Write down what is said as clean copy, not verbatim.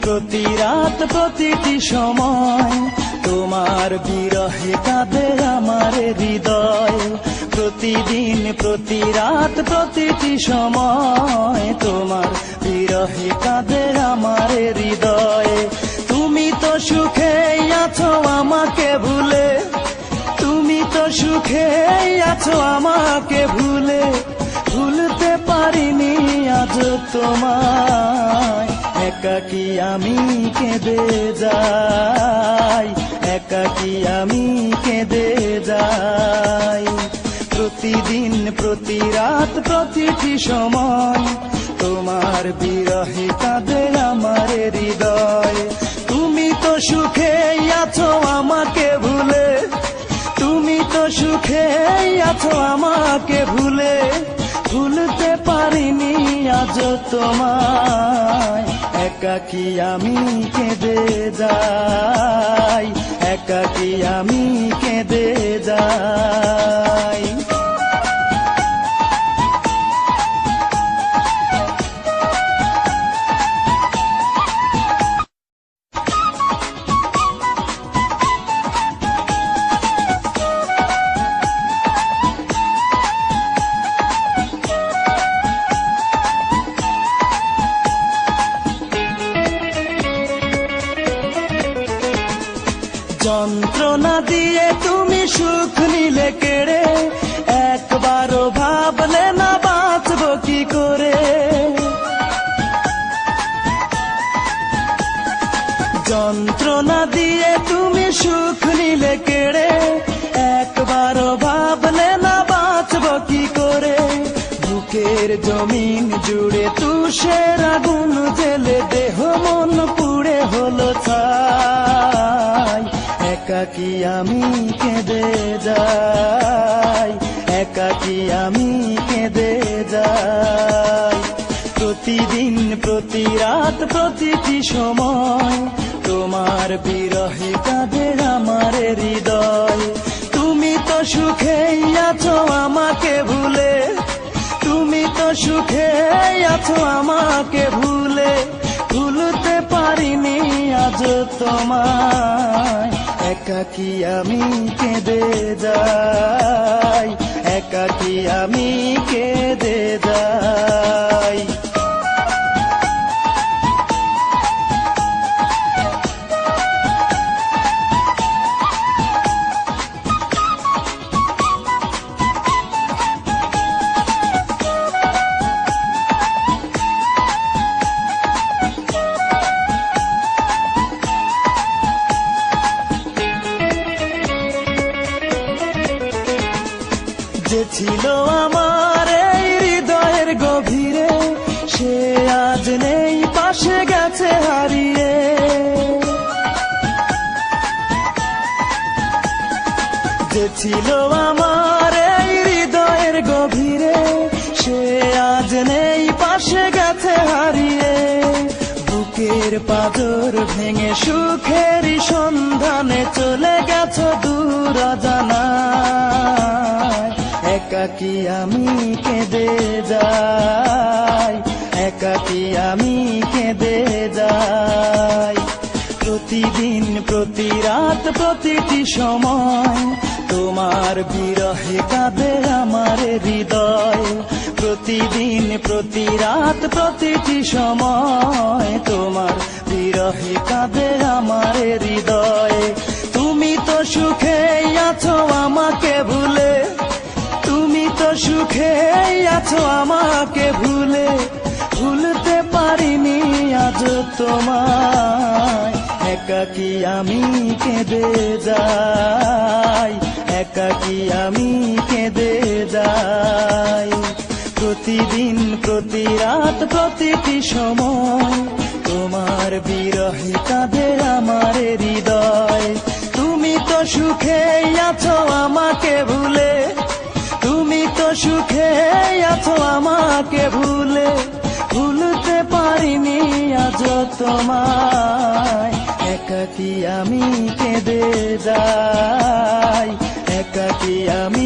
প্রতি রাত প্রতিটি সময় তোমার বিরহে কাঁদে আমার হৃদয়। প্রতিদিন প্রতি রাত প্রতিটি সময় তোমার বিরহে কাঁদে আমার হৃদয়। তুমি তো সুখে আছো আমাকে ভুলে, তুমি তো সুখে আছো আমাকে ভুলে, ভুলতে পারিনি আজ তোমায়। একাকী আমি কেঁদে যাই, একাকী আমি কেঁদে যাই। প্রতিদিন প্রতি রাত প্রতিটি সময় তোমার বিরহে কাঁদে আমার হৃদয়। তুমি তো সুখে আছো আমাকে ভুলে, তুমি তো সুখে আছো আমাকে ভুলে, ভুলতে পারিনি আজ তোমায়। একাকী আমি কেঁদে যাই, একাকী আমি কেঁদে যাই। যন্ত্রণা দিয়ে তুমি সুখ নিলে কেড়ে, একবারও ভাবলে না বাঁচব কি করে। যন্ত্রণা দিয়ে তুমি সুখ নিলে কেড়ে, একবারও ভাবলে না বাঁচব কি করে। বুকের জমিন জুড়ে তুষের আগুন জেলে দেহ মন পুড়ে হলো ছাই। একাকী আমি কেঁদে যাই, একাকী আমি কেঁদে যাই। প্রতিদিন প্রতি রাত প্রতিটি সময় তোমার বিরহে কাঁদে আমার হৃদয়। তুমি তো সুখে আছো আমাকে ভুলে, তুমি তো সুখে আছো আমাকে ভুলে, ভুলতে পারিনি আজ তোমায়। একাকী আমি কেঁদে যাই, একাকী আমি কেঁদে যাই। যে ছিল আমার এই হৃদয়ের গভীরে, সে আজ নেই পাশে গেছে হারিয়ে। যে ছিল আমার এই হৃদয়ের গভীরে, সে আজ নেই পাশে গেছে হারিয়ে। বুকের পাঁজর ভেঙে সুখের সন্ধানে চলে গেছো দূর অজানায়। একাকী আমি কেঁদে যাই, একাকী আমি কেঁদে যাই। প্রতিদিন প্রতি রাত প্রতিটি সময় তোমার বিরহে কাঁদে আমার হৃদয়। প্রতিদিন প্রতি রাত প্রতিটি সময় তোমার বিরহে কাঁদে আমার হৃদয়। তুমি তো সুখে আছো আমাকে ভুলে, তুমি তো সুখে আছো আমাকে ভুলে, ভুলতে পারিনি আজ তোমায়। একাকী আমি কেঁদে যাই, একাকী আমি কেঁদে যাই। প্রতিদিন প্রতি রাত প্রতিটি সময় তোমার বিরহে কাঁদে আমার হৃদয়। তুমি তো সুখে আছো আমাকে ভুলে, তুমি তো সুখে আছো আমাকে ভুলে, ভুলতে পারিনি আজ তোমায়। একাকী আমি কেঁদে যাই, একাকী আমি